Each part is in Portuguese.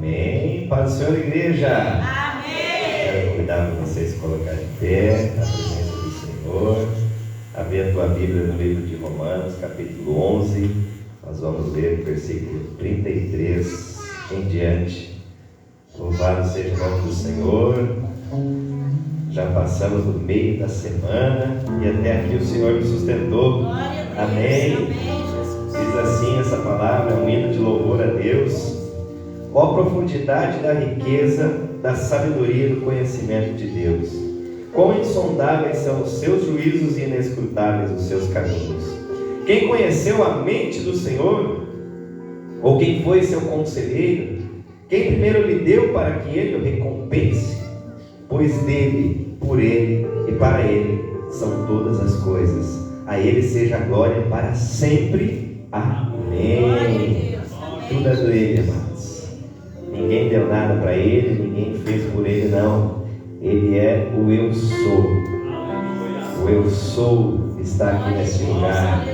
Amém. Paz do Senhor, igreja. Amém. Quero convidar vocês a se colocar de pé na presença do Senhor. Abrir a tua Bíblia no livro de Romanos, capítulo 11. Nós vamos ler o versículo 33 em diante. Louvado seja o nome do Senhor. Já passamos do meio da semana e até aqui o Senhor nos sustentou. Amém. Diz assim essa palavra, um hino de louvor a Deus. Ó profundidade da riqueza, da sabedoria e do conhecimento de Deus. Quão insondáveis são os seus juízos e inescrutáveis os seus caminhos. Quem conheceu a mente do Senhor? Ou quem foi seu conselheiro? Quem primeiro lhe deu para que ele o recompense? Pois dele, por ele e para ele são todas as coisas. A ele seja a glória para sempre. Amém. Tudo é dele, amados. Ninguém deu nada para ele, ninguém fez por ele, não. Ele é o eu sou. O eu sou está aqui nesse lugar.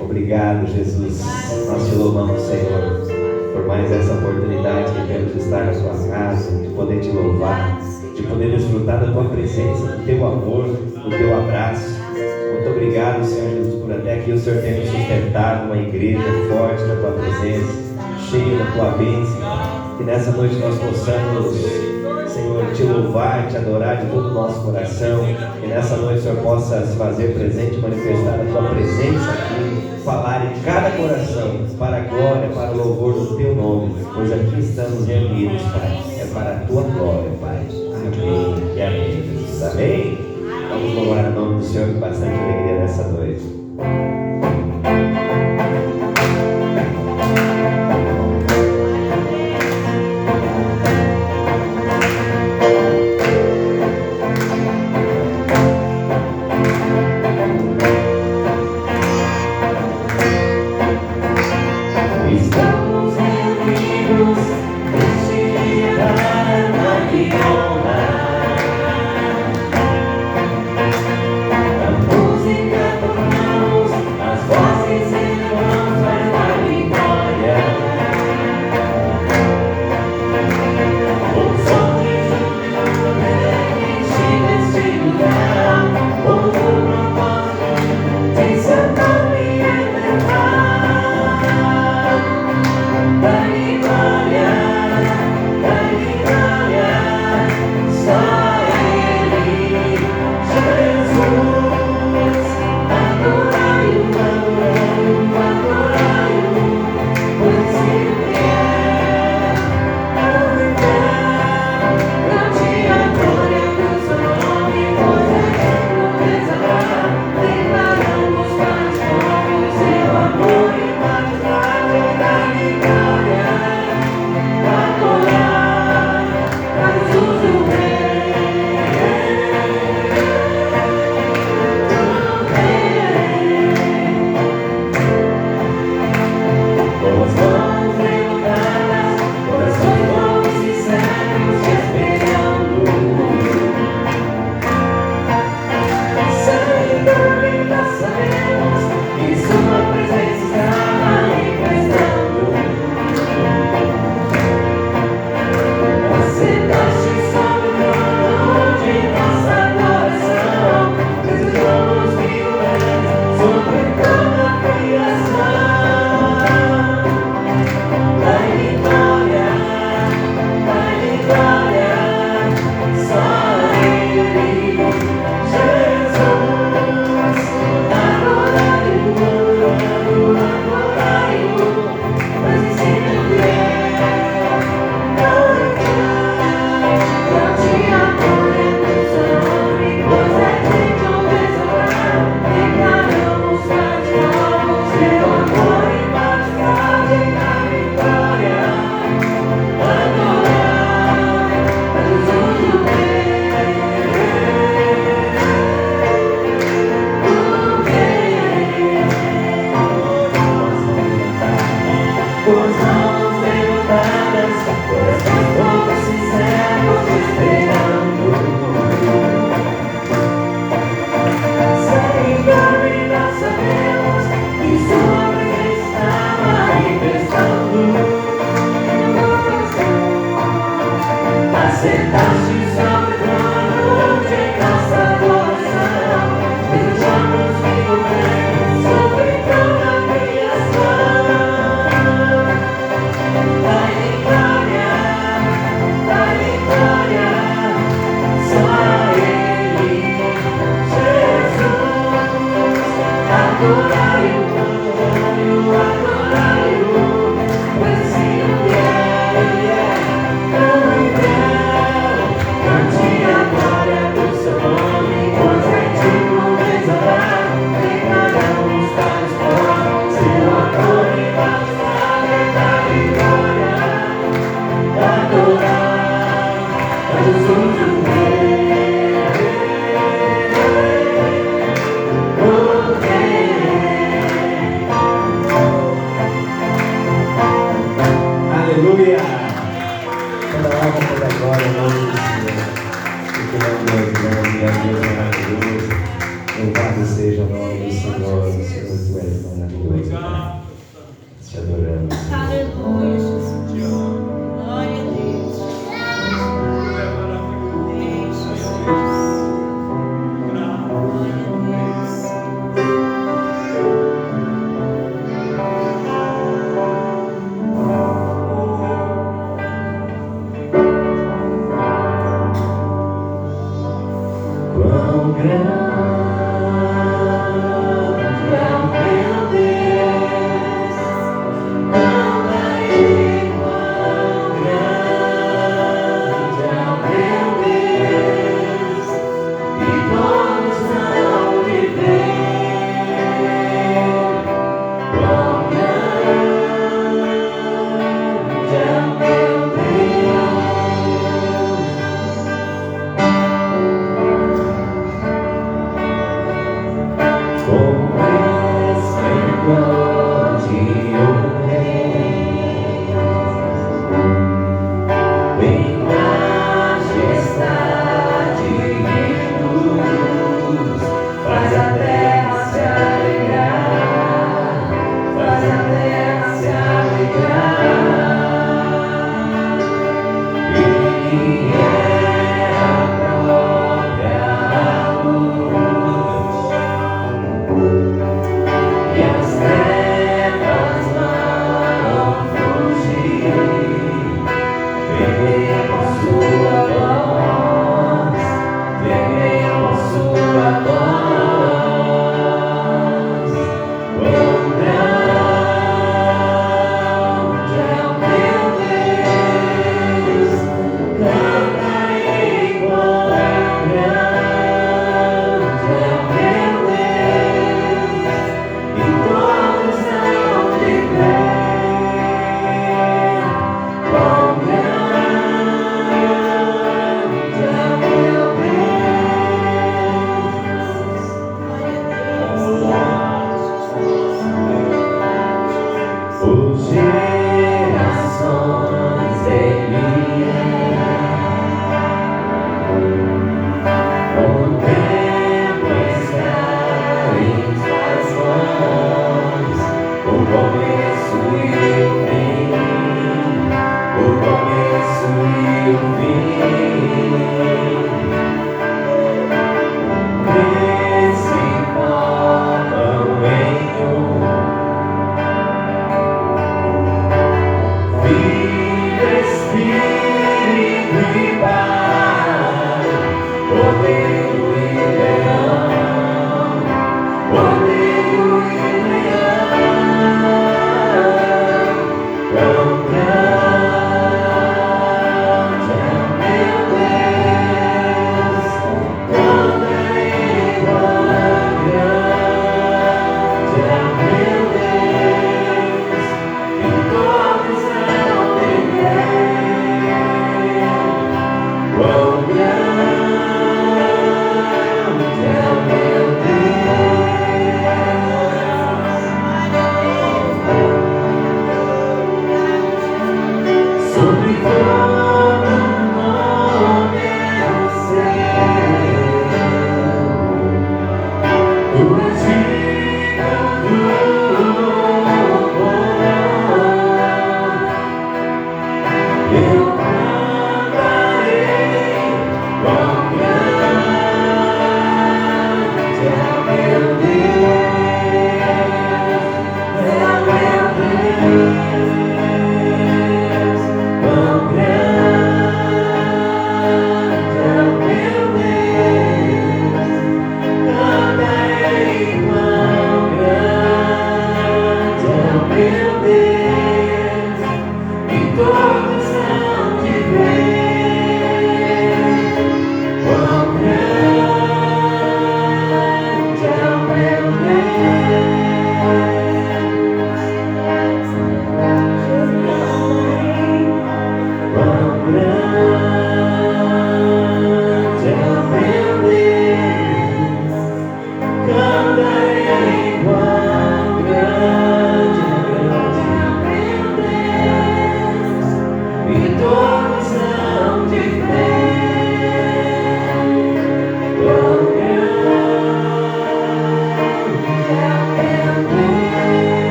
Obrigado, Jesus. Nós te louvamos, Senhor, por mais essa oportunidade que temos de estar na sua casa, de poder te louvar, de poder desfrutar da tua presença, do teu amor, do teu abraço. Muito obrigado, Senhor Jesus, por até aqui o Senhor ter nos sustentado uma igreja forte na tua presença, cheia da tua bênção. Que nessa noite nós possamos, Senhor, te louvar, te adorar de todo o nosso coração. Que nessa noite o Senhor possa se fazer presente, manifestar a tua presença aqui, falar em cada coração, para a glória, para o louvor do teu nome, pois aqui estamos reunidos, Pai. É para a tua glória, Pai. Amém e amém, Jesus. Amém? Vamos louvar o nome do Senhor com bastante alegria nessa noite. Quão grande é o meu Deus, quão maior.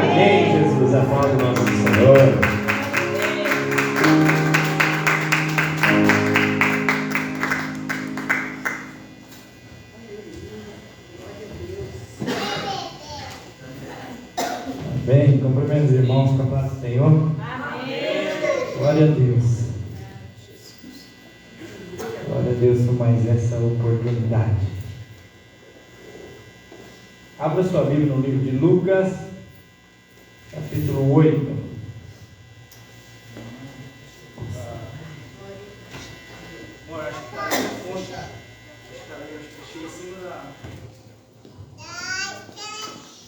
Amém, Jesus. Aplauda o nome do Senhor. Bem, cumprimento os irmãos com a paz do Senhor. Amém. Glória a Deus. Glória a Deus por mais essa oportunidade. Abra sua Bíblia no livro de Lucas, capítulo 8.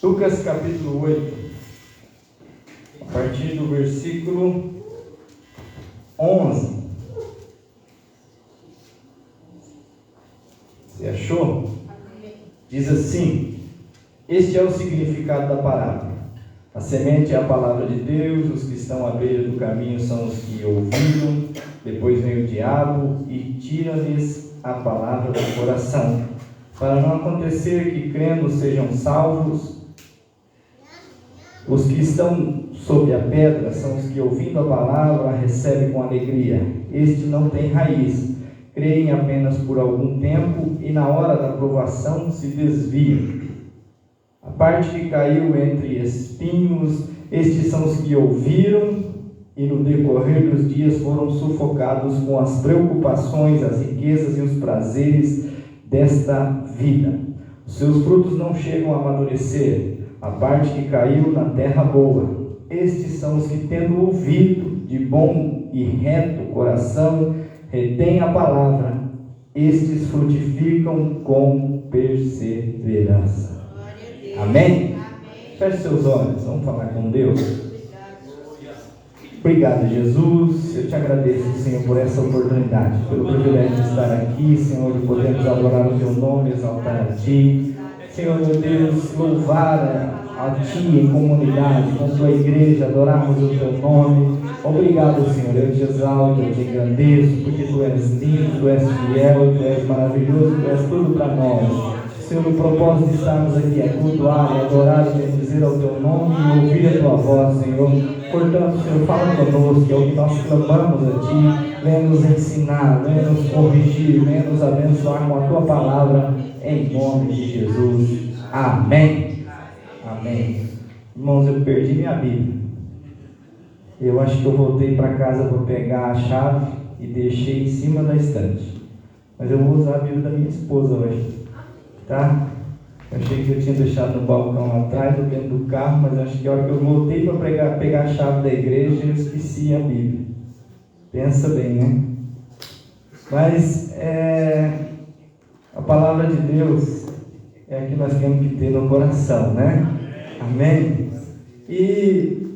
Lucas, capítulo 8. A partir do versículo 11. Você achou? Diz assim: este é o significado da parábola. A semente é a palavra de Deus, os que estão à beira do caminho são os que ouviram, depois vem o diabo e tira-lhes a palavra do coração, para não acontecer que crendo sejam salvos. Os que estão sob a pedra são os que, ouvindo a palavra, a recebem com alegria. Este não tem raiz, creem apenas por algum tempo e na hora da provação se desviam. A parte que caiu entre espinhos, estes são os que ouviram e no decorrer dos dias foram sufocados com as preocupações, as riquezas e os prazeres desta vida. Os seus frutos não chegam a amadurecer. A parte que caiu na terra boa, estes são os que, tendo ouvido de bom e reto coração, retêm a palavra. Estes frutificam com perseverança. Amém? Feche seus olhos, vamos falar com Deus. Obrigado, Jesus. Eu te agradeço, Senhor, por essa oportunidade, pelo privilégio de estar aqui, Senhor, de podermos adorar o teu nome, exaltar a ti. Senhor, meu Deus, louvar a ti em comunidade, com a tua igreja, adorarmos o teu nome. Obrigado, Senhor, eu te exalto, eu te engrandeço, porque tu és lindo, tu és fiel, tu és maravilhoso, tu és tudo para nós. Senhor, o propósito de estarmos aqui é cultuar, é adorar e bendizer ao teu nome e ouvir a tua voz, Senhor. Portanto, Senhor, fala conosco, é o que nós clamamos a ti. Venha nos ensinar, venha nos corrigir, venha nos abençoar com a tua palavra, em nome de Jesus. Amém. Amém. Irmãos, eu perdi minha Bíblia. Eu acho que eu voltei para casa para pegar a chave e deixei em cima da estante. Mas eu vou usar a Bíblia da minha esposa hoje, tá? Eu achei que eu tinha deixado no balcão lá atrás, ou dentro do carro, mas acho que a hora que eu voltei para pegar a chave da igreja, eu esqueci a Bíblia. Pensa bem, né? Mas a palavra de Deus é a que nós temos que ter no coração, né? Amém? E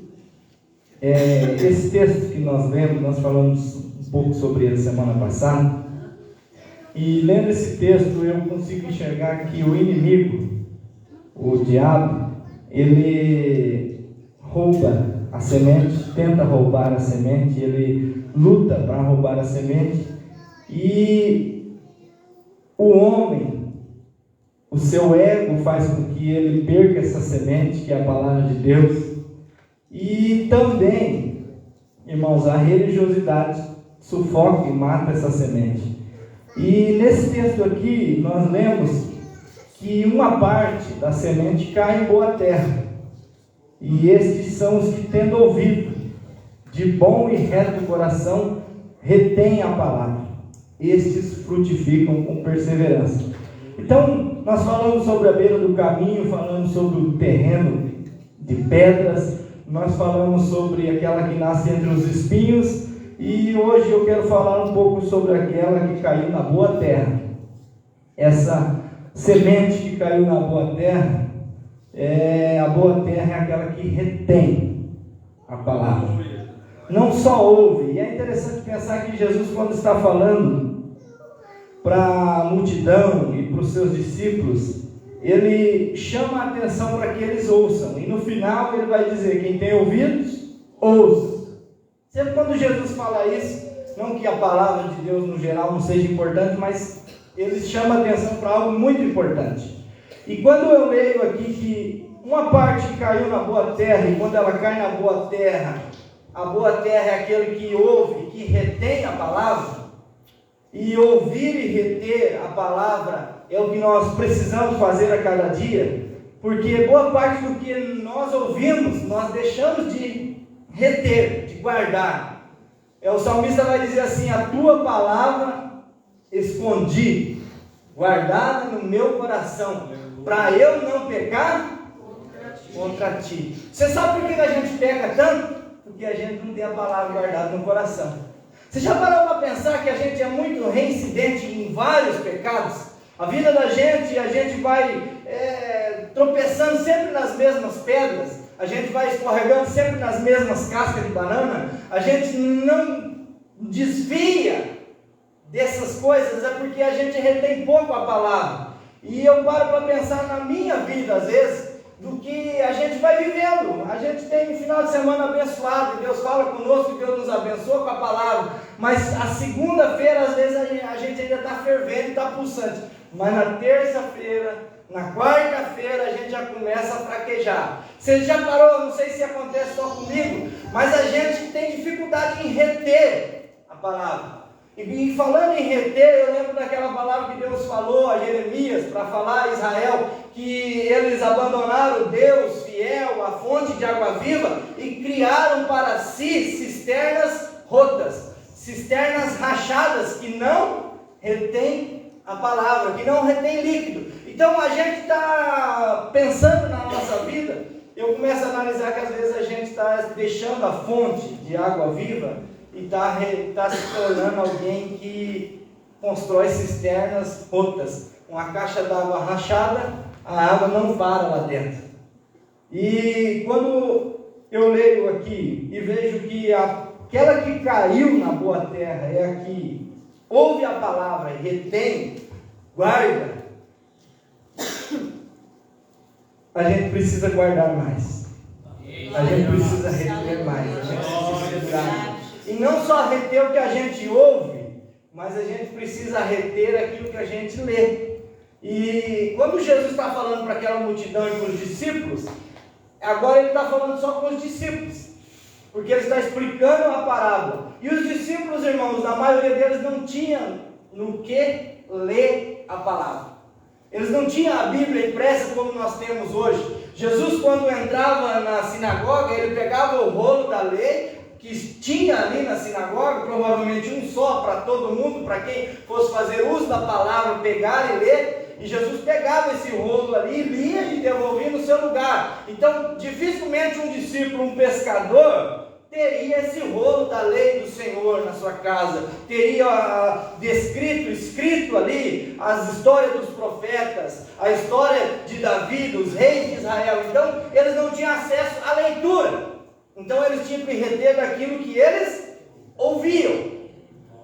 esse texto que nós lemos, nós falamos um pouco sobre ele semana passada. E lendo esse texto, eu consigo enxergar que o inimigo, o diabo, ele rouba a semente, tenta roubar a semente, ele luta para roubar a semente. E o homem, o seu ego faz com que ele perca essa semente, que é a palavra de Deus. E também, irmãos, a religiosidade sufoca e mata essa semente. E nesse texto aqui, nós lemos que uma parte da semente cai em boa terra. E estes são os que, tendo ouvido de bom e reto coração, retêm a palavra. Estes frutificam com perseverança. Então, nós falamos sobre a beira do caminho, falamos sobre o terreno de pedras, nós falamos sobre aquela que nasce entre os espinhos, e hoje eu quero falar um pouco sobre aquela que caiu na boa terra. Essa semente que caiu na boa terra, a boa terra é aquela que retém a palavra. Não só ouve. E é interessante pensar que Jesus, quando está falando para a multidão e para os seus discípulos, ele chama a atenção para que eles ouçam. E no final ele vai dizer: quem tem ouvidos, ouça. Sempre quando Jesus fala isso, não que a palavra de Deus no geral não seja importante, mas ele chama a atenção para algo muito importante. E quando eu leio aqui que uma parte que caiu na boa terra, e quando ela cai na boa terra, a boa terra é aquele que ouve, que retém a palavra. E ouvir e reter a palavra é o que nós precisamos fazer a cada dia, porque boa parte do que nós ouvimos, nós deixamos de reter, de guardar. O salmista vai dizer assim: a tua palavra escondi, guardada no meu coração, para eu não pecar contra ti. Você sabe por que a gente peca tanto? Porque a gente não tem a palavra guardada no coração. Você já parou para pensar que a gente é muito reincidente em vários pecados? A vida da gente, a gente vai tropeçando sempre nas mesmas pedras, a gente vai escorregando sempre nas mesmas cascas de banana, a gente não desvia dessas coisas, é porque a gente retém pouco a palavra. E eu paro para pensar na minha vida, às vezes, do que a gente vai vivendo. A gente tem um final de semana abençoado, Deus fala conosco, Deus nos abençoa com a palavra, mas a segunda-feira, às vezes, a gente ainda está fervendo, está pulsante, mas na terça-feira, na quarta-feira, a gente já começa a fraquejar. Você já parou? Não sei se acontece só comigo, mas a gente tem dificuldade em reter a palavra. E falando em reter, eu lembro daquela palavra que Deus falou a Jeremias, para falar a Israel, que eles abandonaram Deus fiel, a fonte de água viva, e criaram para si cisternas rotas, cisternas rachadas, que não retêm a palavra, que não retêm líquido. Então a gente está pensando na nossa vida, eu começo a analisar que às vezes a gente está deixando a fonte de água viva e está se tornando alguém que constrói cisternas rotas, uma caixa d'água rachada, a água não para lá dentro. E quando eu leio aqui e vejo que aquela que caiu na boa terra é a que ouve a palavra, retém, guarda, a gente precisa guardar mais, a gente precisa reter mais, a gente precisa segurar. E não só reter o que a gente ouve, mas a gente precisa reter aquilo que a gente lê. E quando Jesus está falando para aquela multidão e para os discípulos, agora ele está falando só com os discípulos, porque ele está explicando a parábola. E os discípulos, irmãos, a maioria deles não tinham no que ler a palavra. Eles não tinham a Bíblia impressa como nós temos hoje. Jesus, quando entrava na sinagoga, ele pegava o rolo da lei que tinha ali na sinagoga, provavelmente um só para todo mundo, para quem fosse fazer uso da palavra, pegar e ler, e Jesus pegava esse rolo ali, lia e devolvia no seu lugar. Então, dificilmente um discípulo, um pescador, teria esse rolo da lei do Senhor na sua casa, teria escrito ali as histórias dos profetas, a história de Davi, dos reis de Israel. Então, eles não tinham acesso à leitura. Então eles tinham que reter daquilo que eles ouviam.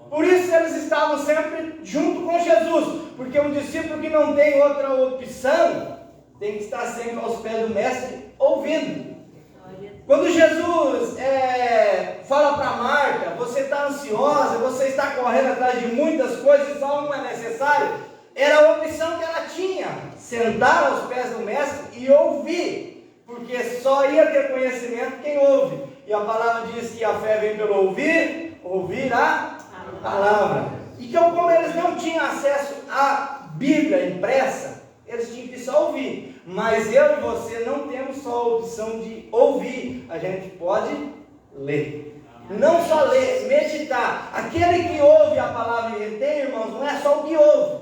Por isso eles estavam sempre junto com Jesus, porque um discípulo que não tem outra opção, tem que estar sempre aos pés do mestre, ouvindo. Quando Jesus fala para Marta, você está ansiosa, você está correndo atrás de muitas coisas e só uma é necessária, era a opção que ela tinha, sentar aos pés do mestre e ouvir. Porque só ia ter conhecimento quem ouve. E a palavra diz que a fé vem pelo ouvir, ouvir a palavra. Então, como eles não tinham acesso à Bíblia impressa, eles tinham que só ouvir. Mas eu e você não temos só a opção de ouvir, a gente pode ler. Não só ler, meditar. Aquele que ouve a palavra e retém, irmãos, não é só o que ouve,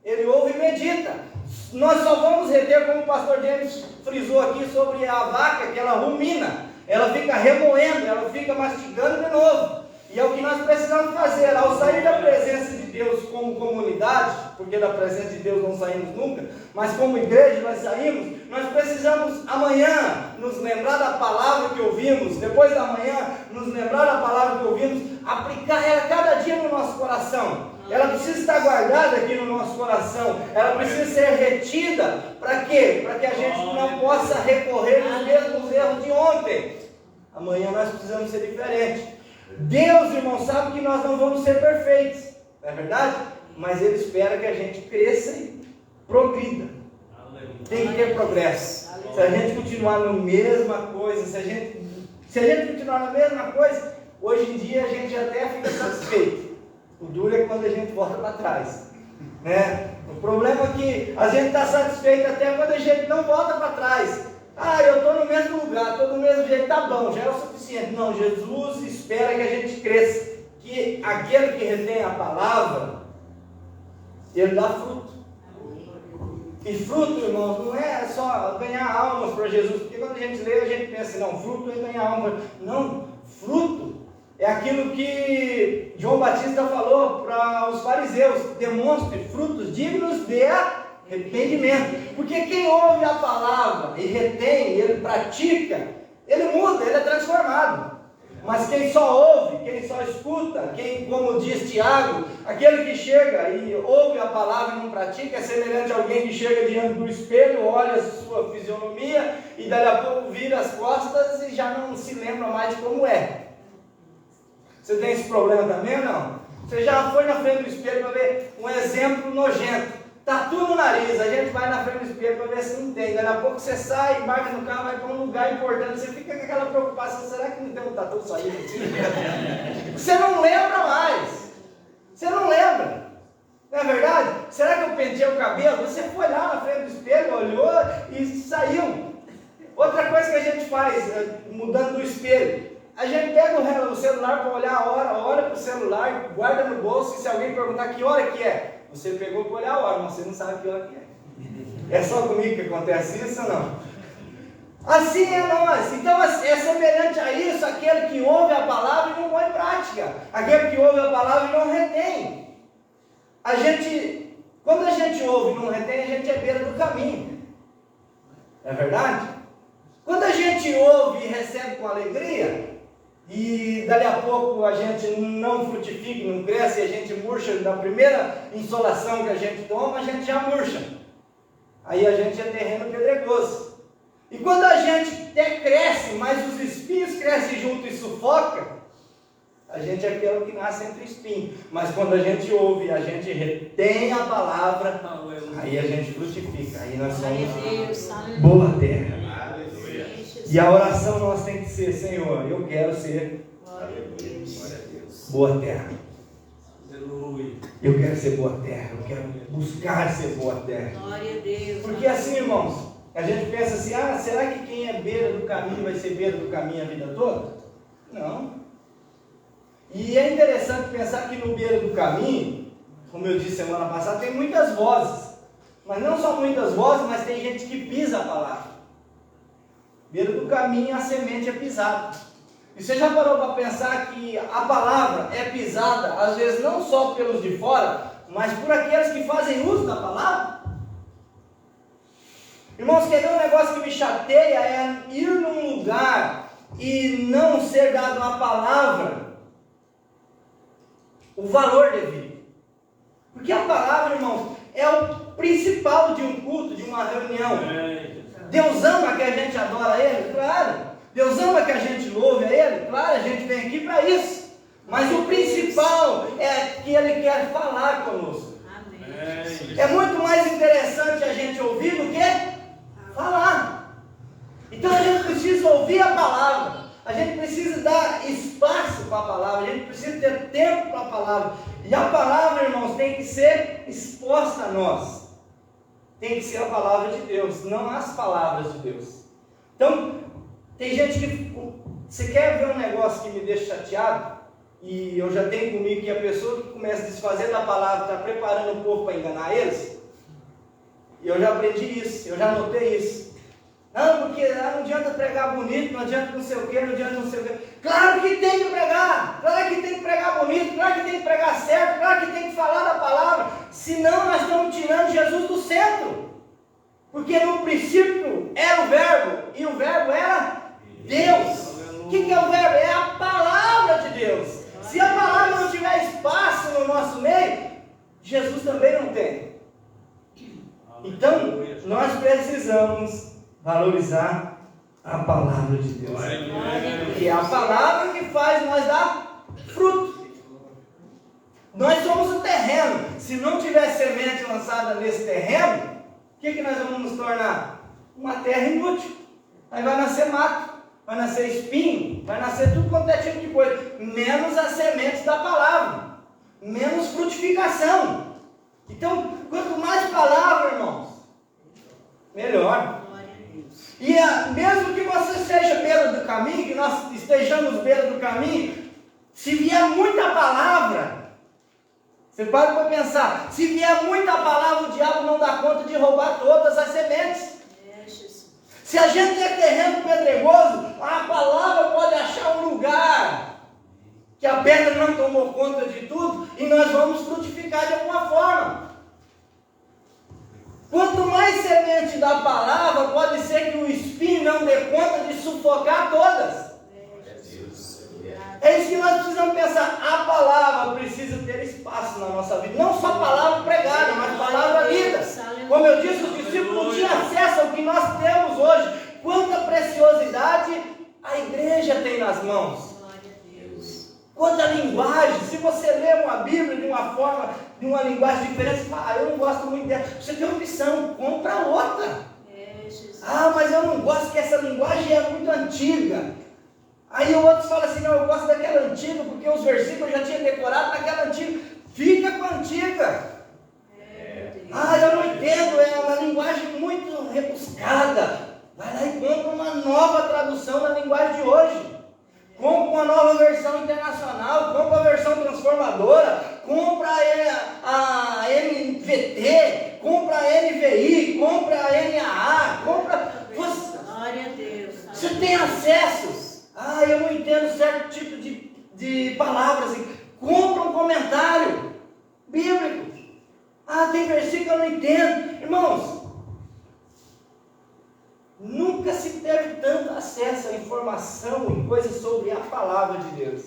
ele ouve e medita. Nós só vamos reter, como o pastor James frisou aqui, sobre a vaca, que ela rumina, ela fica remoendo, ela fica mastigando de novo. E é o que nós precisamos fazer, ao sair da presença de Deus como comunidade, porque da presença de Deus não saímos nunca, mas como igreja nós saímos, nós precisamos amanhã nos lembrar da palavra que ouvimos, depois da manhã nos lembrar da palavra que ouvimos, aplicar ela cada dia no nosso coração. Ela precisa estar guardada aqui no nosso coração, ela precisa ser retida, para quê? Para que a gente não possa recorrer aos mesmos erros de ontem. Amanhã nós precisamos ser diferentes. Deus, irmão, sabe que nós não vamos ser perfeitos, não é verdade? Mas Ele espera que a gente cresça e progrida. Tem que ter progresso. Se a gente continuar na mesma coisa, se a gente continuar na mesma coisa, hoje em dia a gente até fica satisfeito. O duro é quando a gente volta para trás, né? O problema é que a gente está satisfeito até quando a gente não volta para trás. Eu estou no mesmo lugar, estou do mesmo jeito, tá bom, já é o suficiente. Não, Jesus espera que a gente cresça, que aquele que retém a palavra, ele dá fruto. E fruto, irmãos, não é só ganhar almas para Jesus, porque quando a gente lê, a gente pensa, não, fruto é ganhar almas. Não, fruto é aquilo que João Batista falou para os fariseus: demonstre frutos dignos de arrependimento. Porque quem ouve a palavra e retém, ele pratica, ele muda, ele é transformado. Mas quem só ouve, quem só escuta, quem, como diz Tiago, aquele que chega e ouve a palavra e não pratica, é semelhante a alguém que chega diante do espelho, olha a sua fisionomia e dali a pouco vira as costas e já não se lembra mais de como é. Você tem esse problema também ou não? Você já foi na frente do espelho para ver um exemplo nojento. Tatu no nariz, a gente vai na frente do espelho para ver se não tem. Daqui a pouco você sai, embarca no carro, vai para um lugar importante, você fica com aquela preocupação: será que não tem um tatu saindo aqui? Você não lembra mais. Você não lembra. Não é verdade? Será que eu pentei o cabelo? Você foi lá na frente do espelho, olhou e saiu. Outra coisa que a gente faz, mudando do espelho, a gente pega o celular para olhar a hora, olha para o celular, guarda no bolso, e se alguém perguntar que hora que é, você pegou para olhar a hora, mas você não sabe que hora que é. É só comigo que acontece isso ou não? Assim é nós. Então é semelhante a isso aquele que ouve a palavra e não põe em prática. Aquele que ouve a palavra e não retém. Quando a gente ouve e não retém, a gente é beira do caminho. É verdade? Quando a gente ouve e recebe com alegria, e dali a pouco a gente não frutifica, não cresce, e a gente murcha, na primeira insolação que a gente toma, a gente já murcha. Aí a gente é terreno pedregoso. E quando a gente até cresce, mas os espinhos crescem junto e sufoca, a gente é aquele que nasce entre espinhos. Mas quando a gente ouve, a gente retém a palavra, aí a gente frutifica. Aí nós somos boa terra. E a oração nossa tem que ser: Senhor, eu quero ser boa terra. Eu quero ser boa terra. Eu quero buscar ser boa terra. Porque assim, irmãos, a gente pensa assim: será que quem é beira do caminho vai ser beira do caminho a vida toda? Não. E é interessante pensar que no beira do caminho, como eu disse semana passada, tem muitas vozes. Mas não só muitas vozes, mas tem gente que pisa a palavra. Beira do caminho, a semente é pisada. E você já parou para pensar que a palavra é pisada, às vezes não só pelos de fora, mas por aqueles que fazem uso da palavra? Irmãos, quer ver um negócio que me chateia? É ir num lugar e não ser dado a palavra o valor devido. Porque a palavra, irmãos, é o principal de um culto, de uma reunião. Deus ama que a gente adora Ele? Claro. Deus ama que a gente louve a Ele? Claro, a gente vem aqui para isso. Mas o principal é que Ele quer falar conosco. Amém. É muito mais interessante a gente ouvir do que falar. Então a gente precisa ouvir a palavra. A gente precisa dar espaço para a palavra. A gente precisa ter tempo para a palavra. E a palavra, irmãos, tem que ser exposta a nós. Tem que ser a palavra de Deus, não as palavras de Deus. Então, tem gente que... Você quer ver um negócio que me deixa chateado? E eu já tenho comigo que a pessoa que começa a desfazer da palavra está preparando o povo para enganar eles. E eu já aprendi isso, eu já notei isso. Não, porque não adianta pregar bonito, não adianta não sei o que, não adianta não sei o que. Claro que tem que pregar, claro que tem que pregar bonito, claro que tem que pregar certo, claro que tem que falar da palavra. Senão nós estamos tirando Jesus do centro. Porque no princípio era o verbo, e o verbo era Deus. O que é o verbo? É a palavra de Deus. Se a palavra não tiver espaço no nosso meio, Jesus também não tem. Então, nós precisamos valorizar a palavra de Deus. Que é a palavra que faz nós dar fruto. Nós somos o terreno. Se não tiver semente lançada nesse terreno, o que nós vamos nos tornar? uma terra inútil. Aí vai nascer mato, vai nascer espinho, vai nascer tudo quanto é tipo de coisa, menos as sementes da palavra, menos frutificação. Então, quanto mais palavra, irmãos, melhor. E mesmo que você esteja à beira do caminho, que nós estejamos à beira do caminho, se vier muita palavra, você para para pensar, se vier muita palavra, o diabo não dá conta de roubar todas as sementes. Se a gente é terreno pedregoso, a palavra pode achar um lugar que a pedra não tomou conta de tudo e nós vamos frutificar de alguma forma. Quanto mais semente da palavra, pode ser que o espinho não dê conta de sufocar todas. É isso que nós precisamos pensar. A palavra precisa ter espaço na nossa vida. Não só palavra pregada, mas palavra lida. Como eu disse, os discípulos não tinham acesso ao que nós temos hoje. Quanta preciosidade a igreja tem nas mãos. Quanta linguagem. Se você lê uma Bíblia de uma forma, de uma linguagem diferente, você fala, eu não gosto muito dela. Você tem opção, compra outra. Mas eu não gosto, que essa linguagem é muito antiga. Aí outros falam assim, não, eu gosto daquela antiga, porque os versículos eu já tinha decorado naquela antiga. Fica com a antiga. Eu não entendo, é uma linguagem muito rebuscada. Vai lá e compra uma nova tradução na linguagem de hoje. Compra uma nova versão internacional, compra a versão transformadora, compra a NVT, compra a NVI, compra a NAA, compra... Glória a Deus. Você tem acesso. Eu não entendo certo tipo de palavras. Compra um comentário bíblico. Tem versículo que eu não entendo. Irmãos, nunca se teve tanto acesso à informação e coisas sobre a palavra de Deus.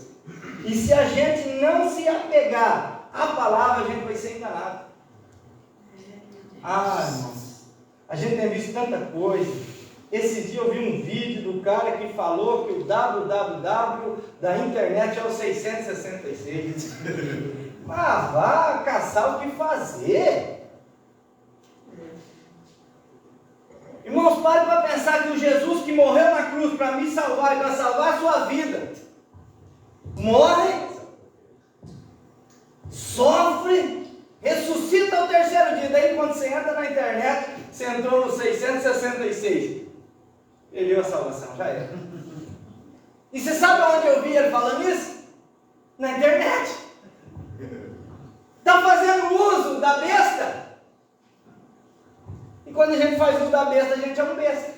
E se a gente não se apegar à palavra, a gente vai ser enganado. Irmãos, a gente tem visto tanta coisa. Esse dia eu vi um vídeo do cara que falou que o www da internet é o 666. Vá caçar o que fazer. Irmãos, pare para pensar que o Jesus que morreu na cruz para me salvar e para salvar a sua vida, morre, sofre, ressuscita ao terceiro dia. Daí quando você entra na internet, você entrou no 666. Ele deu a salvação, já era. E você sabe onde eu vi ele falando isso? Na internet. Está fazendo uso da besta. E quando a gente faz uso da besta, a gente é um besta.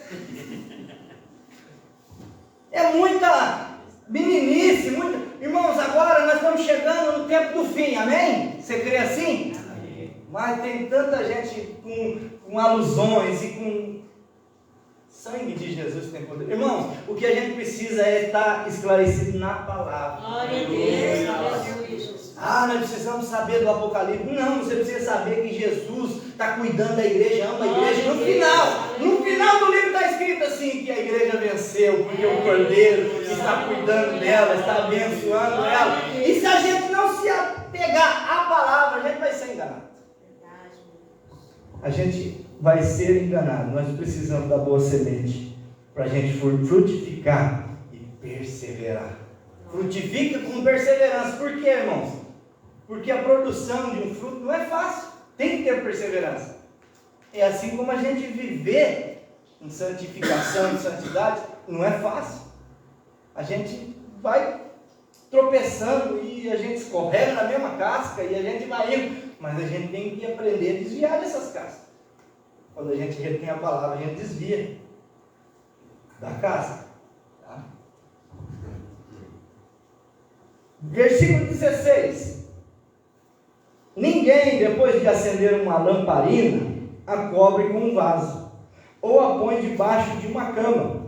É muita meninice, muita... Irmãos, agora nós estamos chegando no tempo do fim, amém? Você crê assim? Amém. Mas tem tanta gente com alusões e com... sangue de Jesus tem poder. Irmãos, o que a gente precisa é estar esclarecido na palavra. Glória a Deus. Nós precisamos saber do Apocalipse. Não, você precisa saber que Jesus está cuidando da igreja, ama a igreja. No final do livro está escrito assim, que a igreja venceu, porque o Cordeiro está cuidando dela, está abençoando ela. E se a gente não se apegar à palavra, a gente vai ser enganado. A gente vai ser enganado. Nós precisamos da boa semente para a gente frutificar e perseverar. Frutifica com perseverança. Por quê, irmãos? Porque a produção de um fruto não é fácil. Tem que ter perseverança. É assim como a gente viver em santificação, em santidade, não é fácil. A gente vai tropeçando e a gente escorrega na mesma casca e a gente vai indo. Mas a gente tem que aprender a desviar dessas cascas. Quando a gente retém a palavra, a gente desvia da casca. Tá? Versículo 16. Ninguém, depois de acender uma lamparina, a cobre com um vaso, ou a põe debaixo de uma cama.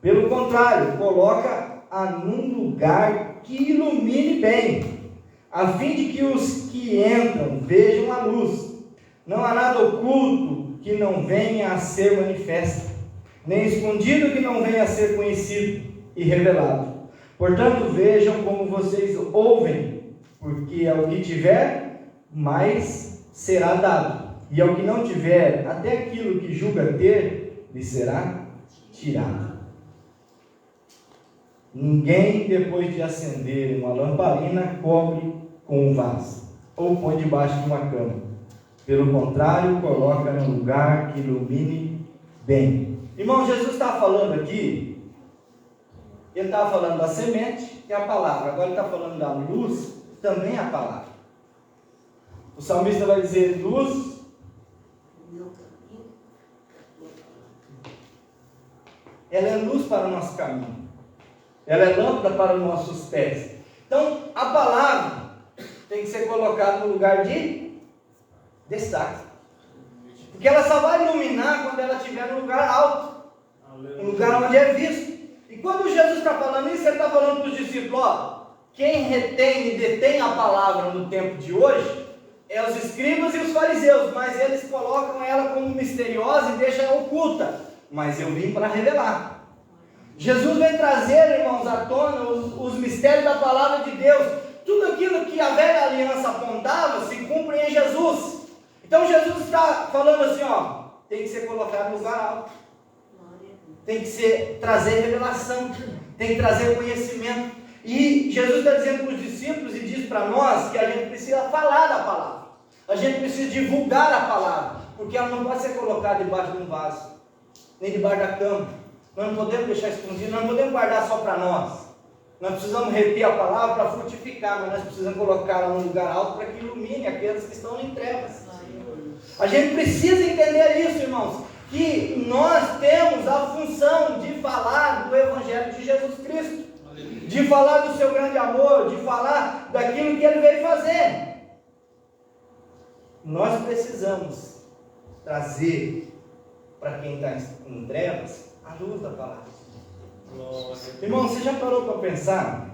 Pelo contrário, coloca-a num lugar que ilumine bem, a fim de que os que entram vejam a luz. Não há nada oculto que não venha a ser manifesto, nem escondido que não venha a ser conhecido e revelado. Portanto, vejam como vocês ouvem, porque ao que tiver, mais será dado, e ao que não tiver, até aquilo que julga ter, lhe será tirado. Ninguém, depois de acender uma lamparina, cobre com um vaso, ou põe debaixo de uma cama. Pelo contrário, coloca num lugar que ilumine bem. Irmão, Jesus está falando aqui, ele estava falando da semente, que é a palavra. Agora ele está falando da luz, também é a palavra. O salmista vai dizer, luz, ela é luz para o nosso caminho. Ela é lâmpada para os nossos pés. Então, a palavra tem que ser colocada no lugar de destaque. Porque ela só vai iluminar quando ela estiver no lugar alto. Um lugar onde é visto. E quando Jesus está falando isso, ele está falando para os discípulos, ó, quem retém e detém a palavra no tempo de hoje é os escribas e os fariseus, mas eles colocam ela como misteriosa e deixam ela oculta. Mas eu vim para revelar. Jesus vem trazer, irmãos, à tona os mistérios da palavra de Deus. Tudo aquilo que a velha aliança apontava se cumpre em Jesus. Então Jesus está falando assim, ó, tem que ser colocado no lugar alto. Tem que trazer revelação, tem que trazer conhecimento. E Jesus está dizendo para os discípulos e diz para nós que a gente precisa falar da palavra. A gente precisa divulgar a palavra, porque ela não pode ser colocada debaixo de um vaso, nem debaixo da cama. Nós não podemos deixar escondido, nós não podemos guardar só para nós. Nós precisamos reter a palavra para frutificar, mas nós precisamos colocá-la num lugar alto para que ilumine aqueles que estão em trevas. A gente precisa entender isso, irmãos, que nós temos a função de falar do Evangelho de Jesus Cristo, de falar do seu grande amor, de falar daquilo que Ele veio fazer. Nós precisamos trazer para quem está em trevas a luz da palavra. Irmão, você já parou para pensar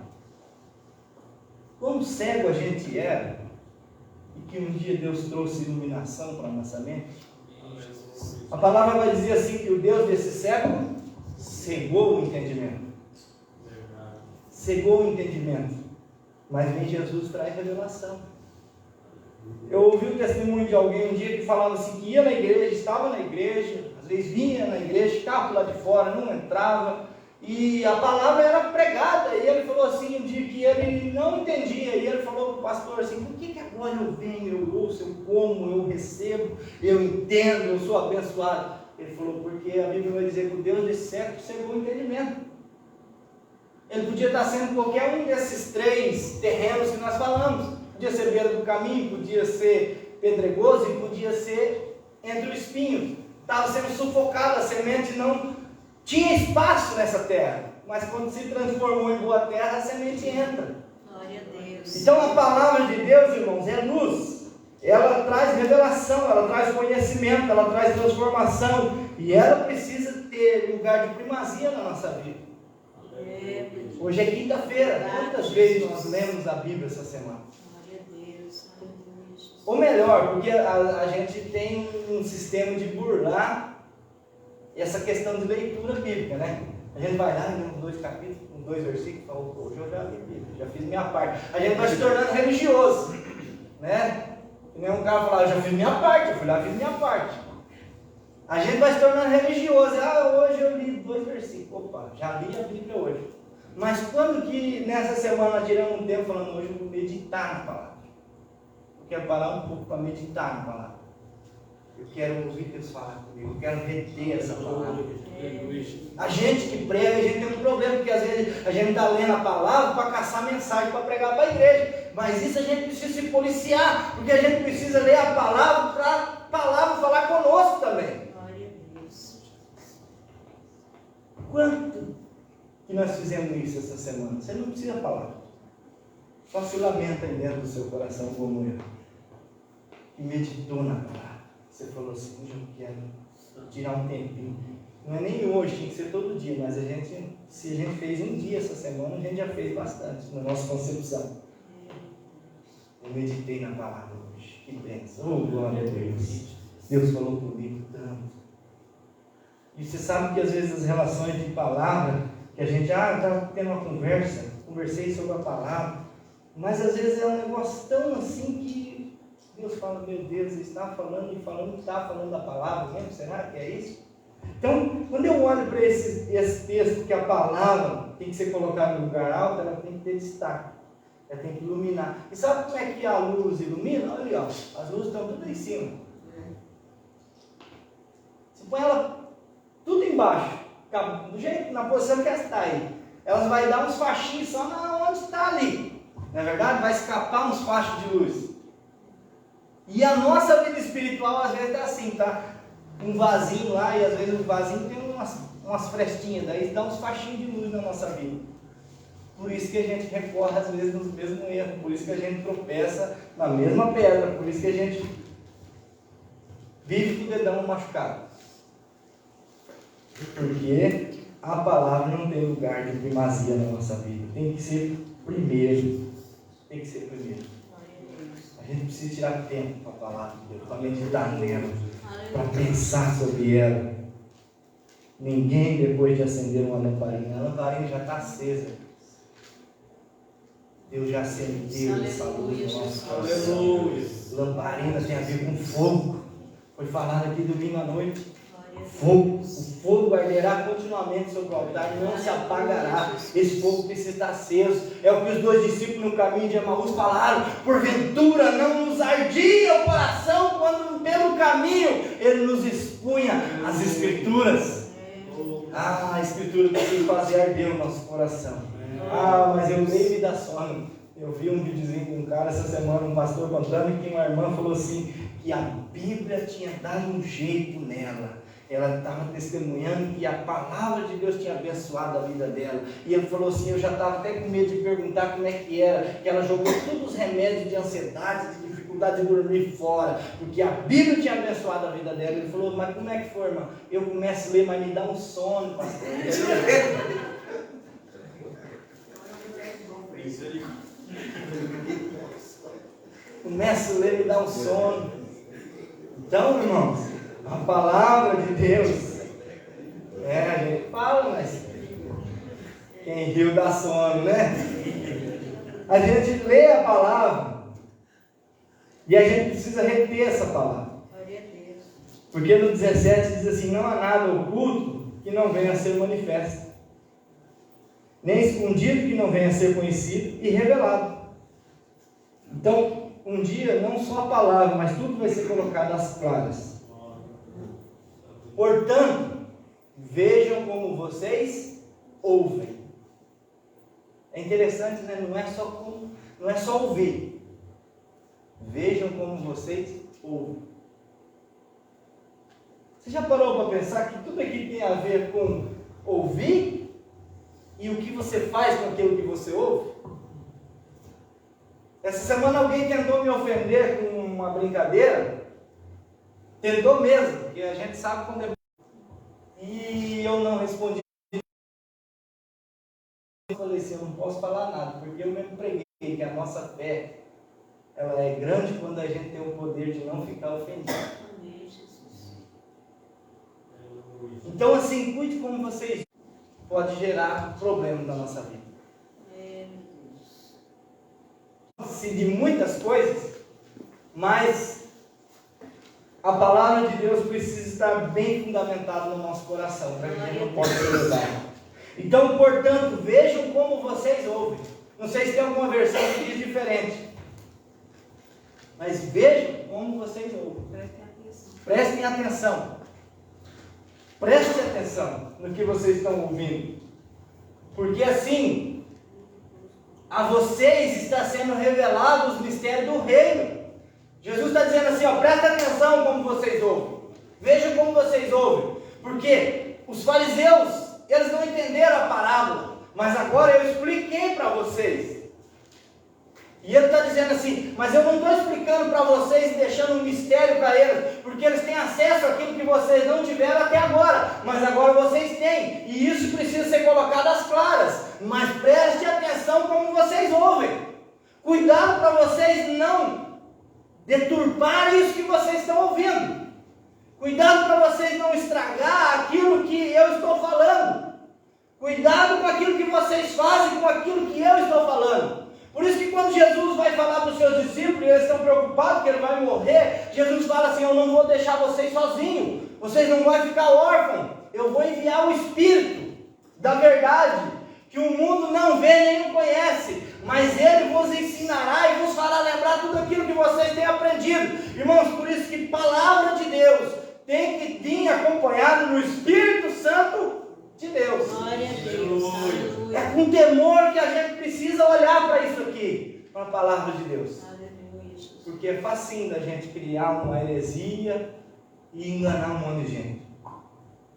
como cego a gente era e que um dia Deus trouxe iluminação para a nossa mente? A palavra vai dizer assim que o Deus desse século cegou o entendimento. Cegou o entendimento. Mas vem Jesus traz revelação. Eu ouvi o testemunho de alguém um dia que falava assim, que ia na igreja, estava na igreja, às vezes vinha na igreja, ficava lá de fora, não entrava, e a palavra era pregada, e ele falou assim um dia que ele não entendia, e ele falou para o pastor assim, por que agora eu venho, eu ouço, eu como, eu recebo, eu entendo, eu sou abençoado? Ele falou, porque a Bíblia vai dizer que o Deus desse século cegou o entendimento. Ele podia estar sendo qualquer um desses três terrenos que nós falamos. Podia ser beira do caminho, podia ser pedregoso e podia ser entre o espinho. Estava sendo sufocado, a semente não tinha espaço nessa terra. Mas quando se transformou em boa terra, a semente entra. Glória a Deus. Então a palavra de Deus, irmãos, é luz. Ela traz revelação, ela traz conhecimento, ela traz transformação. E ela precisa ter lugar de primazia na nossa vida. Hoje é quinta-feira. Quantas vezes nós lemos a Bíblia essa semana? Ou melhor, porque a gente tem um sistema de burlar essa questão de leitura bíblica, né? A gente vai lá, lê uns 2 capítulos, uns 2 versículos, e fala, hoje eu já li Bíblia, já fiz minha parte. A gente vai se tornando religioso, né? E nem um cara falar, eu já fiz minha parte, eu fui lá e fiz minha parte. A gente vai se tornando religioso. Hoje eu li 2 versículos, opa, já li a Bíblia hoje. Mas quando que nessa semana tiramos um tempo falando, hoje eu vou meditar na palavra? Eu quero parar um pouco para meditar na palavra. Eu quero ouvir Deus falar comigo. Eu quero reter essa palavra. A gente que prega, a gente tem um problema, porque às vezes a gente está lendo a palavra para caçar mensagem para pregar para a igreja. Mas isso a gente precisa se policiar, porque a gente precisa ler a palavra para a palavra falar conosco também. Glória a Deus. Quanto que nós fizemos isso essa semana? Você não precisa falar. Só se lamenta aí dentro do seu coração como eu. Que meditou na palavra. Você falou assim, hoje eu quero tirar um tempinho. Não é nem hoje, tinha que ser todo dia, mas se a gente fez um dia essa semana, a gente já fez bastante na nossa concepção. Eu meditei na palavra hoje. Que bênção. Oh, glória a Deus. Deus falou comigo tanto. E você sabe que às vezes as relações de palavra, que a gente está tendo uma conversa, conversei sobre a palavra, mas às vezes é um negócio tão assim que Deus fala, meu Deus, ele está falando e falando, está falando da palavra mesmo? Será que é isso? Então, quando eu olho para esse texto, que a palavra tem que ser colocada no lugar alto, ela tem que ter destaque, ela tem que iluminar. E sabe como é que a luz ilumina? Olha ali, ó, as luzes estão tudo em cima. Você põe ela tudo embaixo, do jeito, na posição que ela está aí. Elas vai dar uns faixinhos só onde está ali. Não é verdade? Vai escapar uns fachos de luz. E a nossa vida espiritual às vezes está assim, tá? Um vasinho lá, e às vezes o vasinho tem umas frestinhas, daí dá uns faixinhos de luz na nossa vida. Por isso que a gente recorre às vezes nos mesmos erros, por isso que a gente tropeça na mesma pedra, por isso que a gente vive com o dedão machucado. Porque a palavra não tem lugar de primazia na nossa vida, tem que ser primeiro. Tem que ser primeiro. A gente precisa tirar tempo para a palavra de Deus, para meditar nela, para pensar sobre ela. Ninguém, depois de acender uma lamparina, a lamparina já está acesa. Deus já acendeu essa luz no nosso coração. Lamparina tem a ver com fogo. Foi falado aqui domingo à noite. Fogo. O fogo arderá continuamente sobre o altar e não se apagará. Esse fogo precisa estar aceso. É o que os dois discípulos no caminho de Emaús falaram. Porventura não nos ardia o coração quando pelo caminho ele nos expunha as Escrituras. A Escritura precisa fazer arder o nosso coração. Mas eu leio e me dá sono. Eu vi um videozinho de um cara essa semana, um pastor contando que uma irmã falou assim, que a Bíblia tinha dado um jeito nela. Ela estava testemunhando que a palavra de Deus tinha abençoado a vida dela. E ele falou assim, eu já estava até com medo de perguntar como é que era, que ela jogou todos os remédios de ansiedade, de dificuldade de dormir fora, porque a Bíblia tinha abençoado a vida dela. Ele falou, mas como é que foi, irmã? Eu começo a ler, mas me dá um sono, pastor. Começo a ler, me dá um sono. Então, irmãos, a palavra de Deus, a gente fala, mas quem riu dá sono, né? A gente lê a palavra e a gente precisa reter essa palavra. Porque no 17 diz assim, não há nada oculto que não venha a ser manifesto, nem escondido que não venha a ser conhecido e revelado. Então, um dia, não só a palavra, mas tudo vai ser colocado às claras. Portanto, vejam como vocês ouvem. É interessante, né? Não é só ouvir. Vejam como vocês ouvem. Você já parou para pensar que tudo aqui tem a ver com ouvir e o que você faz com aquilo que você ouve? Essa semana alguém tentou me ofender com uma brincadeira. Tentou mesmo, porque a gente sabe quando é. E eu não respondi. Eu falei assim, eu não posso falar nada, porque eu mesmo preguei que a nossa fé, ela é grande quando a gente tem o poder de não ficar ofendido. Então assim, cuide como vocês. Pode gerar problemas na nossa vida. De muitas coisas, mas a palavra de Deus precisa estar bem fundamentada no nosso coração, para que a gente não possa ser levado. Então, portanto, vejam como vocês ouvem. Não sei se tem alguma versão que diz diferente, mas vejam como vocês ouvem. Prestem atenção. Prestem atenção no que vocês estão ouvindo, porque assim a vocês está sendo revelado os mistérios do reino. Jesus está dizendo assim, presta atenção como vocês ouvem. Vejam como vocês ouvem. Porque os fariseus, eles não entenderam a parábola, mas agora eu expliquei para vocês. E ele está dizendo assim, mas eu não estou explicando para vocês e deixando um mistério para eles, porque eles têm acesso àquilo que vocês não tiveram até agora, mas agora vocês têm, e isso precisa ser colocado às claras. Mas preste atenção como vocês ouvem. Cuidado para vocês não deturpar isso que vocês estão ouvindo. Cuidado para vocês não estragar aquilo que eu estou falando. Cuidado com aquilo que vocês fazem com aquilo que eu estou falando. Por isso que quando Jesus vai falar para os seus discípulos e eles estão preocupados que ele vai morrer, Jesus fala assim: eu não vou deixar vocês sozinhos, vocês não vão ficar órfãos, eu vou enviar o Espírito da verdade, que o mundo não vê nem não conhece, mas ele vos ensinará e vos fará lembrar tudo aquilo que vocês têm aprendido. Irmãos, por isso que palavra de Deus tem que vir acompanhado no Espírito Santo de Deus. Glória a Deus. Aleluia. É com temor que a gente precisa olhar para isso aqui, para a palavra de Deus. Aleluia, Jesus. Porque é facinho da gente criar uma heresia e enganar um monte de gente.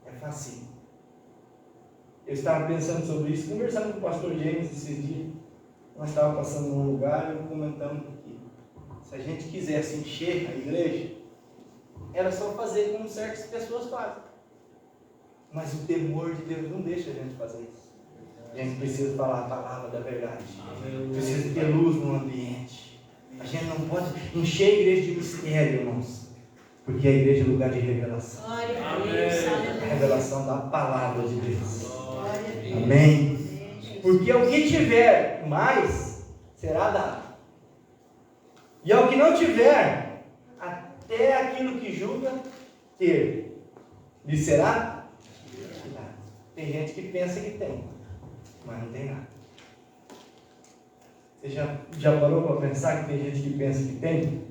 É facinho. Eu estava pensando sobre isso, conversando com o pastor James esses dias. Nós estávamos passando num lugar e comentamos que se a gente quisesse encher a igreja, era só fazer como certas pessoas fazem. Mas o temor de Deus não deixa a gente fazer isso. A gente precisa falar a palavra da verdade. Precisa ter luz no ambiente. A gente não pode encher a igreja de mistério, irmãos. Porque a igreja é lugar de revelação. Glória a Deus. A Aleluia. revelação da palavra de Deus. Glória a Deus. Amém. Porque o que tiver mais, será dado. E ao que não tiver, até aquilo que julga ter, lhe será tirado. Tem gente que pensa que tem, mas não tem nada. Você já parou para pensar que tem gente que pensa que tem?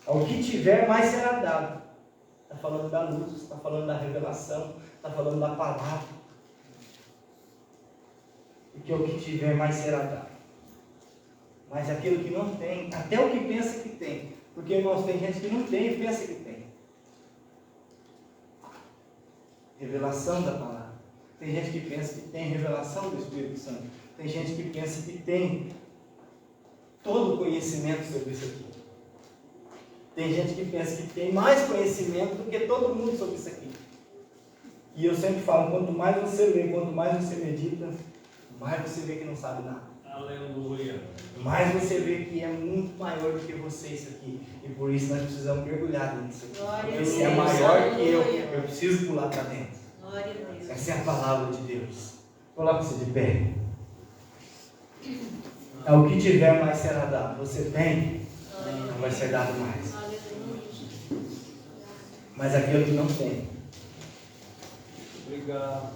Ao que tiver, mais será dado. Está falando da luz, está falando da revelação, está falando da palavra. Porque o que tiver, mais será dado. Mas aquilo que não tem, até o que pensa que tem. Porque, irmãos, tem gente que não tem e pensa que tem. Revelação da palavra. Tem gente que pensa que tem revelação do Espírito Santo. Tem gente que pensa que tem todo o conhecimento sobre isso aqui. Tem gente que pensa que tem mais conhecimento do que todo mundo sobre isso aqui. E eu sempre falo, quanto mais você lê, quanto mais você medita, mais você vê que não sabe nada. Aleluia. Mais você vê que é muito maior do que você isso aqui. E por isso nós precisamos mergulhar nisso aqui. Glória a Porque Deus. se é maior que Aleluia. eu preciso pular para dentro. Glória a Deus. Essa é a palavra de Deus. Coloque-se de pé. Ao que tiver, mais será dado. Você tem, não vai ser dado mais. Aleluia. Mas aquele que não tem, Obrigado.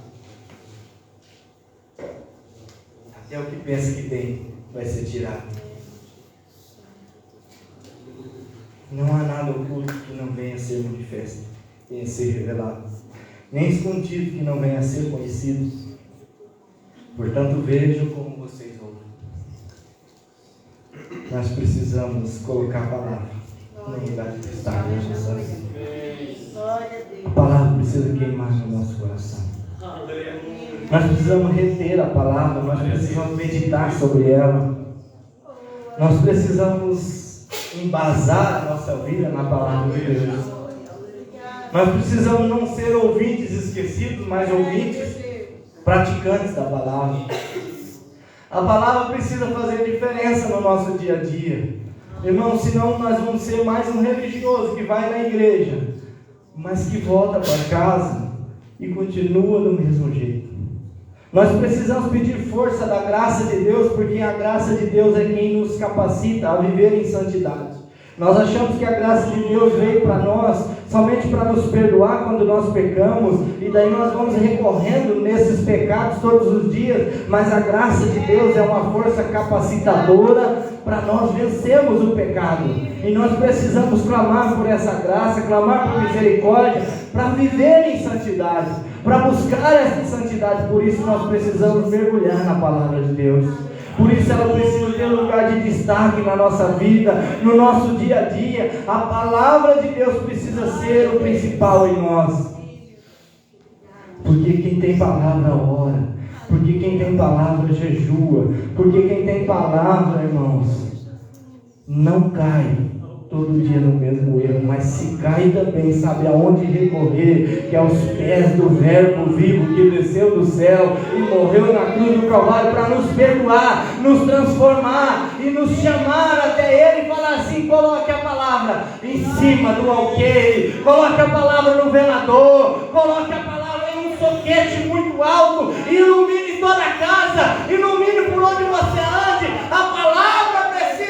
até o que pensa que tem, vai ser tirado. Não há nada oculto que não venha a ser manifesto, venha a ser revelado, nem escondido que não venha a ser conhecido. Portanto, vejam como vocês ouvem. Nós precisamos colocar a palavra no lugar de destaque na nossa vida. Glória a Deus. A palavra precisa queimar no nosso coração. Nós precisamos reter a palavra, nós precisamos meditar sobre ela. Nós precisamos embasar a nossa vida na palavra de Deus. Nós precisamos não ser ouvintes esquecidos, mas ouvintes praticantes da palavra. A palavra precisa fazer diferença no nosso dia a dia. Irmão, senão nós vamos ser mais um religioso que vai na igreja, mas que volta para casa e continua do mesmo jeito. Nós precisamos pedir força da graça de Deus, porque a graça de Deus é quem nos capacita a viver em santidade. Nós achamos que a graça de Deus veio para nós somente para nos perdoar quando nós pecamos, e daí nós vamos recorrendo nesses pecados todos os dias, mas a graça de Deus é uma força capacitadora para nós vencermos o pecado, e nós precisamos clamar por essa graça, clamar por misericórdia, para viver em santidade, para buscar essa santidade. Por isso nós precisamos mergulhar na palavra de Deus. Por isso ela precisa ter lugar de destaque na nossa vida, no nosso dia a dia. A palavra de Deus precisa ser o principal em nós. Porque quem tem palavra ora. Porque quem tem palavra jejua. Porque quem tem palavra, irmãos, não cai todo dia no mesmo erro, mas se cai também, sabe aonde recorrer, que é aos pés do Verbo vivo que desceu do céu e morreu na cruz do Calvário para nos perdoar, nos transformar e nos chamar até Ele e falar assim: coloque a palavra em cima do alqueire, coloque a palavra no velador, coloque a palavra em um soquete muito alto, ilumine toda a casa, ilumine por onde você ande. A palavra precisa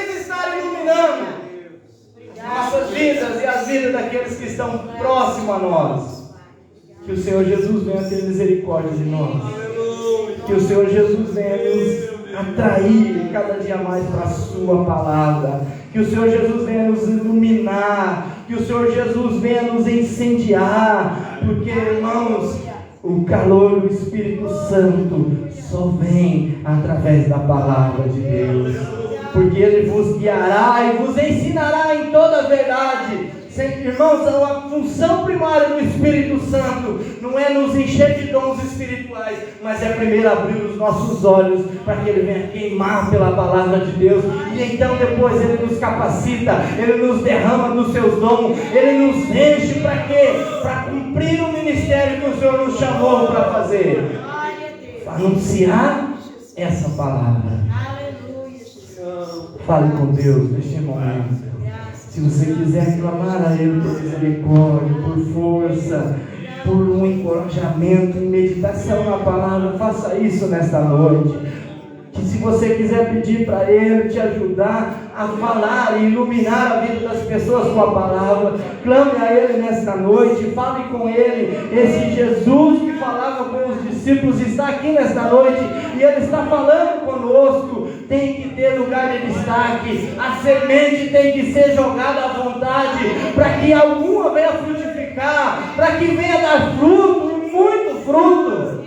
estão próximos a nós. Que o Senhor Jesus venha ter misericórdia de nós. Que o Senhor Jesus venha nos atrair cada dia mais para a sua palavra. Que o Senhor Jesus venha nos iluminar. Que o Senhor Jesus venha nos incendiar. Porque, irmãos, o calor do Espírito Santo só vem através da palavra de Deus. Porque Ele vos guiará e vos ensinará em toda a verdade. Irmãos, a função primária do Espírito Santo não é nos encher de dons espirituais, mas é primeiro abrir os nossos olhos para que Ele venha queimar pela palavra de Deus, e então depois Ele nos capacita, Ele nos derrama dos seus dons, Ele nos enche para quê? Para cumprir o ministério que o Senhor nos chamou para fazer, para anunciar essa palavra. Fale com Deus neste momento. Se você quiser clamar a Ele por misericórdia, por força, por um encorajamento, em meditação na palavra, faça isso nesta noite. Que se você quiser pedir para Ele te ajudar a falar e iluminar a vida das pessoas com a palavra, clame a Ele nesta noite, fale com Ele. Esse Jesus que falava com os discípulos está aqui nesta noite e Ele está falando conosco. Tem que ter lugar de destaque, a semente tem que ser jogada à vontade, para que alguma venha frutificar, para que venha dar fruto, muito fruto.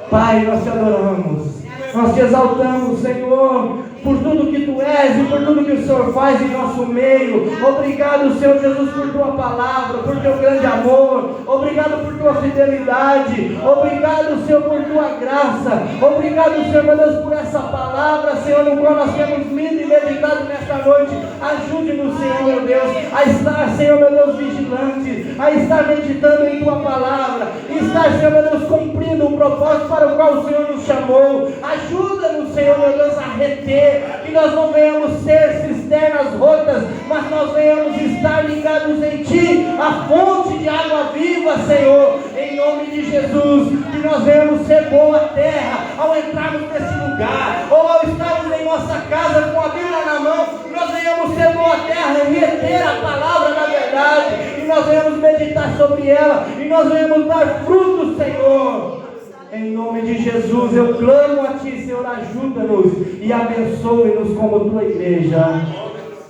Pai, nós te adoramos, nós te exaltamos, Senhor, por tudo que Tu és e por tudo que o Senhor faz em nosso meio. Obrigado, Senhor Jesus, por Tua palavra, por Teu grande amor. Obrigado por Tua fidelidade. Obrigado, Senhor, por Tua graça. Obrigado, Senhor, meu Deus, por essa palavra, Senhor, no qual nós temos lido e meditado nesta noite. Ajude-nos, Senhor, meu Deus, a estar, Senhor, meu Deus, vigilante, a estar meditando em Tua palavra, estar, Senhor, meu Deus, cumprindo o propósito para o qual o Senhor nos chamou. Ajuda-nos, Senhor, meu Deus, a reter, que nós não venhamos ser cisternas rotas, mas nós venhamos estar ligados em Ti, a fonte de água viva, Senhor, em nome de Jesus. Que nós venhamos ser boa terra ao entrarmos nesse lugar, ou ao estarmos em nossa casa com a Bíblia na mão, que nós venhamos ser boa terra e reter a palavra da verdade, e nós venhamos meditar sobre ela, e nós venhamos dar frutos, Senhor. Em nome de Jesus, eu clamo a Ti, Senhor, ajuda-nos e abençoe-nos como Tua igreja.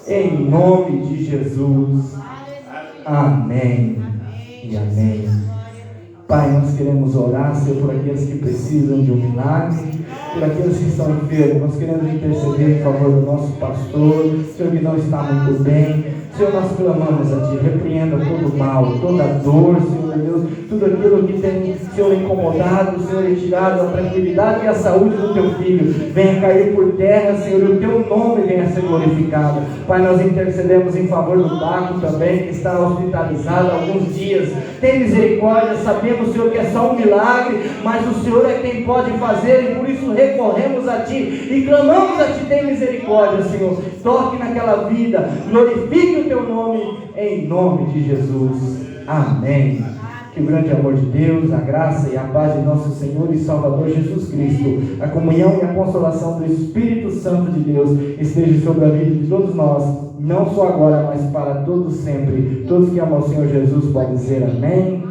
Em nome de Jesus. Amém e amém. Pai, nós queremos orar, Senhor, por aqueles que precisam de um milagre, por aqueles que estão enfermos. Nós queremos interceder em favor do nosso pastor, Senhor, que não está muito bem. Senhor, nós clamamos a Ti, repreenda todo o mal, toda a dor, Senhor Deus, tudo aquilo que tem, Senhor, incomodado, Senhor, e tirado a tranquilidade e a saúde do Teu filho, venha cair por terra, Senhor, e o Teu nome venha ser glorificado. Pai, nós intercedemos em favor do Baco também, que está hospitalizado há alguns dias. Tem misericórdia, sabemos, Senhor, que é só um milagre, mas o Senhor é quem pode fazer, e por isso recorremos a Ti e clamamos a Ti, tem misericórdia, Senhor. Toque naquela vida, glorifique o Teu nome, em nome de Jesus. Amém. Que o grande amor de Deus, a graça e a paz de nosso Senhor e Salvador Jesus Cristo, a comunhão e a consolação do Espírito Santo de Deus esteja sobre a vida de todos nós, não só agora, mas para todos sempre. Todos que amam o Senhor Jesus podem dizer amém